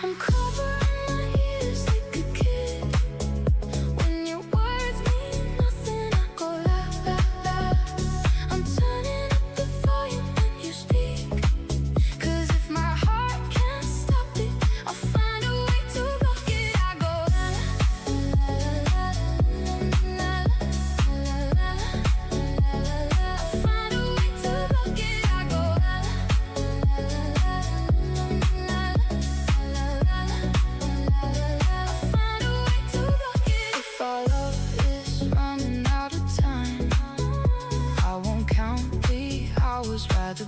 I'm covering my ears like a kid. When your words mean nothing, I go la la la. I'm turning up the volume when you speak. 'Cause if my heart can't stop it, I'll find a way to block it. I go la la la la la la la la la. I'll find a way to block it. I go la la la la la la la. I'll find a way to block it. If our love is running out of time, I won't count the hours, rather